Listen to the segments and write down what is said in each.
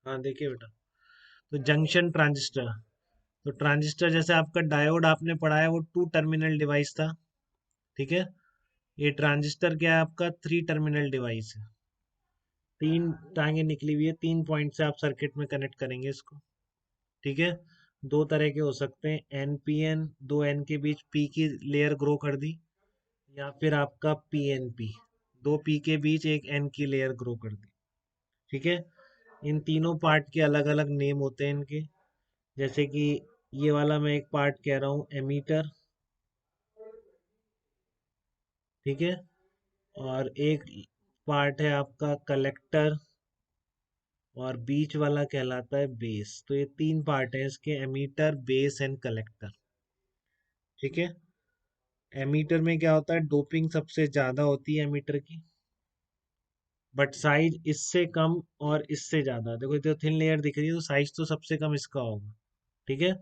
हाँ देखिए बेटा, तो जंक्शन ट्रांजिस्टर, तो ट्रांजिस्टर जैसे आपका डायोड आपने पढ़ा है वो टू टर्मिनल डिवाइस था, ठीक है। ये ट्रांजिस्टर क्या है आपका, थ्री टर्मिनल डिवाइस है। तीन टांगे निकली हुई है, तीन पॉइंट से आप सर्किट में कनेक्ट करेंगे इसको, ठीक है। दो तरह के हो सकते हैं, एन पी एन, दो एन के बीच पी की लेयर ग्रो कर दी, या फिर आपका पी एन पी, दो पी के बीच एक एन की लेयर ग्रो कर दी, ठीक है। इन तीनों पार्ट के अलग अलग नेम होते हैं इनके, जैसे कि ये वाला मैं एक पार्ट कह रहा हूँ एमीटर, ठीक है। और एक पार्ट है आपका कलेक्टर, और बीच वाला कहलाता है बेस। तो ये तीन पार्ट है इसके, एमीटर, बेस एंड कलेक्टर, ठीक है। एमीटर में क्या होता है, डोपिंग सबसे ज्यादा होती है एमीटर की, बट साइज इससे कम और इससे ज्यादा। देखो जो थिन लेयर दिख रही है तो साइज तो सबसे कम इसका होगा, ठीक है।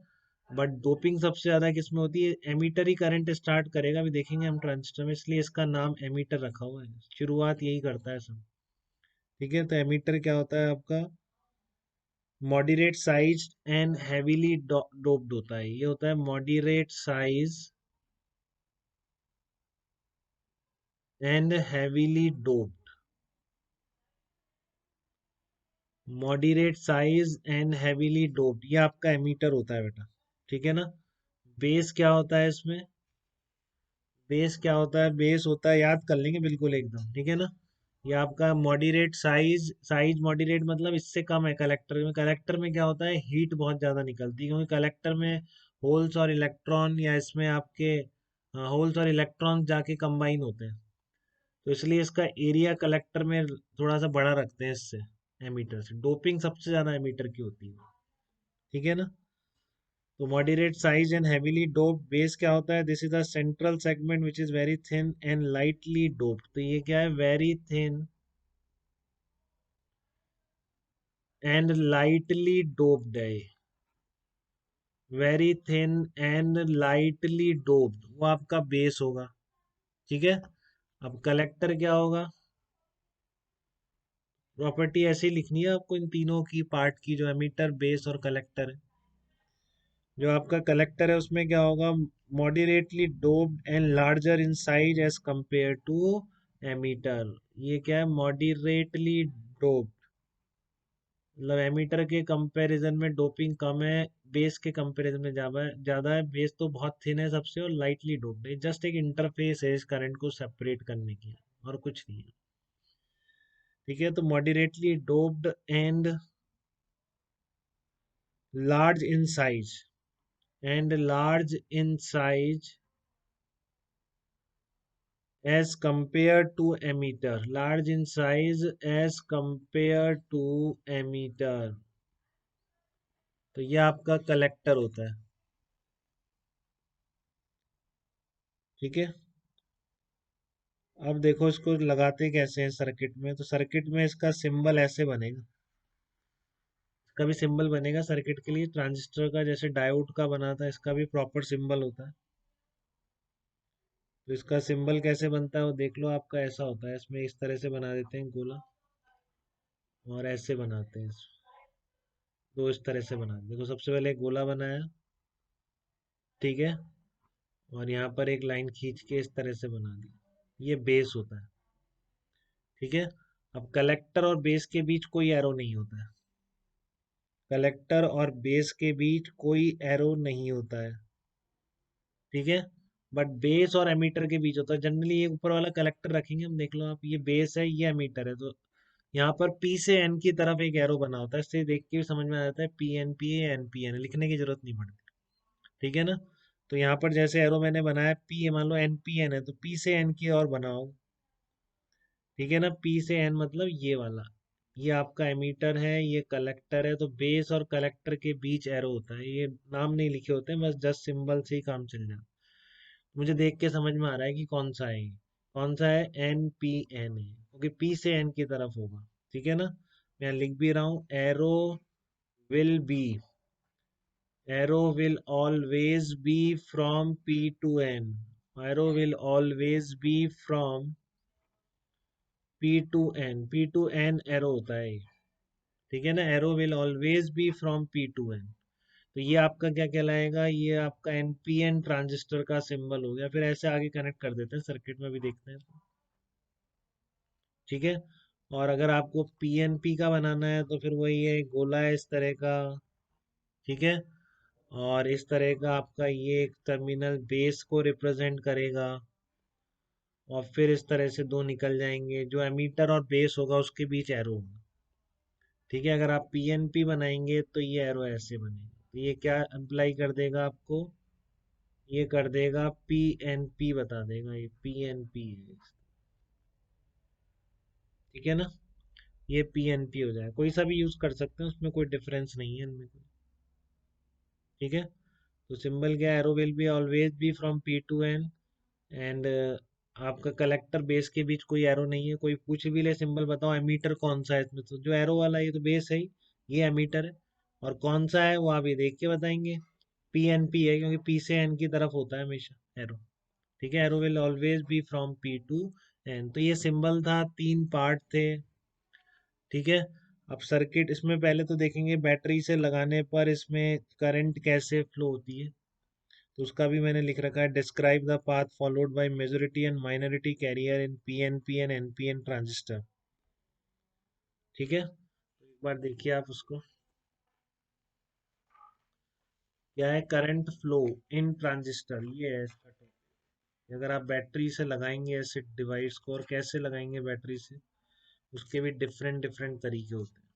बट डोपिंग सबसे ज्यादा किसमें होती है, एमीटर ही करंट स्टार्ट करेगा, अभी देखेंगे हम ट्रांजिस्टर में, इसलिए इसका नाम एमीटर रखा हुआ है, शुरुआत यही करता है सब, ठीक है। तो एमीटर क्या होता है आपका, moderate size and heavily doped होता है, ये होता है moderate size and heavily doped, moderate size and heavily doped, ये आपका एमीटर होता है बेटा, ठीक है ना। बेस क्या होता है इसमें, बेस क्या होता है, बेस होता है, याद कर लेंगे बिल्कुल एकदम, ठीक है ना। ये आपका मॉडरेट साइज, साइज मॉडरेट मतलब इससे कम है कलेक्टर में। कलेक्टर में क्या होता है, हीट बहुत ज़्यादा निकलती है, क्योंकि कलेक्टर में होल्स और इलेक्ट्रॉन, या इसमें आपके होल्स और इलेक्ट्रॉन जाके कंबाइन होते हैं, तो इसलिए इसका एरिया कलेक्टर में थोड़ा सा बड़ा रखते हैं इससे, एमीटर से। डोपिंग सबसे ज़्यादा एमीटर की होती है, ठीक है ना। तो moderate size and heavily doped base क्या होता है, this is the central segment which is very thin and lightly doped. तो ये क्या है, very thin and lightly doped है, very thin and lightly doped, वो आपका बेस होगा, ठीक है। अब कलेक्टर क्या होगा, प्रॉपर्टी ऐसी लिखनी है आपको इन तीनों की पार्ट की, जो एमीटर, बेस और कलेक्टर है। जो आपका कलेक्टर है उसमें क्या होगा, moderately doped and larger in size as compared to emitter. ये क्या है, मॉडरेटली डोप्ड, मतलब एमीटर के कंपैरिजन में डोपिंग कम है, बेस के कंपैरिजन में ज्यादा है। बेस तो बहुत थिन है सबसे, और लाइटली डोप्ड है, जस्ट एक इंटरफेस है इस करंट को सेपरेट करने की, और कुछ नहीं है, ठीक है। तो moderately doped and large in size, and large in size as compared to emitter, large in size as compared to emitter। तो ये आपका कलेक्टर होता है, ठीक है। अब देखो इसको लगाते कैसे हैं सर्किट में, तो सर्किट में इसका सिंबल ऐसे बनेगा, इसका भी सिंबल बनेगा सर्किट के लिए, ट्रांजिस्टर का जैसे डायोड का बना था, इसका भी प्रॉपर सिंबल होता है। तो इसका सिंबल कैसे बनता है वो देख लो, आपका ऐसा होता है, इसमें इस तरह से बना देते हैं गोला, और ऐसे बनाते हैं, तो इस तरह से बना देखो, सबसे पहले एक गोला बनाया, ठीक है, और यहाँ पर एक लाइन खींच के इस तरह से बना दी, ये बेस होता है, ठीक है। अब कलेक्टर और बेस के बीच कोई एरो नहीं होता है, कलेक्टर और बेस के बीच कोई एरो नहीं होता है, ठीक है। बट बेस और एमीटर के बीच होता है जनरली, ये ऊपर वाला कलेक्टर रखेंगे हम, देख लो आप, ये बेस है, ये एमीटर है, तो यहाँ पर पी से एन की तरफ एक एरो बना होता है, इससे देख के भी समझ में आ जाता है P N P N P N, लिखने की जरूरत नहीं पड़ती, ठीक है ना। तो यहाँ पर जैसे एरो मैंने बनाया, पी मान लो एन पी एन है, तो पी से एन की और बनाओ, ठीक है ना। पी से एन मतलब ये वाला, ये आपका एमीटर है, ये कलेक्टर है, तो बेस और कलेक्टर के बीच एरो होता है, ये नाम नहीं लिखे होते हैं, बस जस्ट सिंबल से ही काम चल जाता। मुझे देख के समझ में आ रहा है कि कौन सा है ये, कौन सा है, एन पी एन है, क्योंकि पी से एन की तरफ होगा, ठीक है ना। मैं लिख भी रहा हूँ, arrow will B, arrow will always be from P to N, arrow will always be from P to N, P to N arrow होता है, ठीक है ना, arrow will always be from P to N. तो ये आपका क्या कहलाएगा, ये आपका एनपीएन ट्रांजिस्टर का सिंबल हो गया। फिर ऐसे आगे कनेक्ट कर देते हैं, सर्किट में भी देखते हैं। ठीक है। और अगर आपको पीएनपी का बनाना है तो फिर वही है, गोला है इस तरह का। ठीक है। और इस तरह का आपका ये एक टर्मिनल बेस को रिप्रेजेंट करेगा। और फिर इस तरह से दो निकल जाएंगे, जो एमीटर और बेस होगा उसके बीच एरो होगा। ठीक है। अगर आप पीएनपी बनाएंगे तो ये एरो ऐसे बनेगा, तो ये क्या अप्लाई कर देगा आपको, ये कर देगा पीएनपी, बता देगा ये पीएनपी है। ठीक है ना, ये पीएनपी हो जाए, कोई सा भी यूज कर सकते हैं, उसमें कोई डिफरेंस नहीं है इनमें कोई। ठीक है। तो सिंबल क्या, arrow will be always be from P to N. And आपका कलेक्टर बेस के बीच कोई एरो नहीं है। कोई पूछ भी ले सिंबल बताओ एमीटर कौन सा है इसमें, तो जो एरो वाला है ये तो बेस है ही, ये एमीटर है। और कौन सा है वो आप ये देख के बताएंगे। पी एन पी है, क्योंकि पी से एन की तरफ होता है हमेशा एरो। ठीक है, arrow will always be from P to N. तो ये सिंबल था, तीन पार्ट थे। ठीक है। अब सर्किट इसमें पहले तो देखेंगे बैटरी से लगाने पर इसमें करंट कैसे फ्लो होती है। तो उसका भी मैंने लिख रखा है, describe the path followed by majority and minority carrier in PNP and NPN transistor. ठीक है, तो एक बार देखिए आप उसको। क्या है, करंट फ्लो इन ट्रांजिस्टर, ये है इसका टॉपिक। अगर आप बैटरी से लगाएंगे ऐसे डिवाइस को, और कैसे लगाएंगे बैटरी से, उसके भी डिफरेंट डिफरेंट तरीके होते हैं।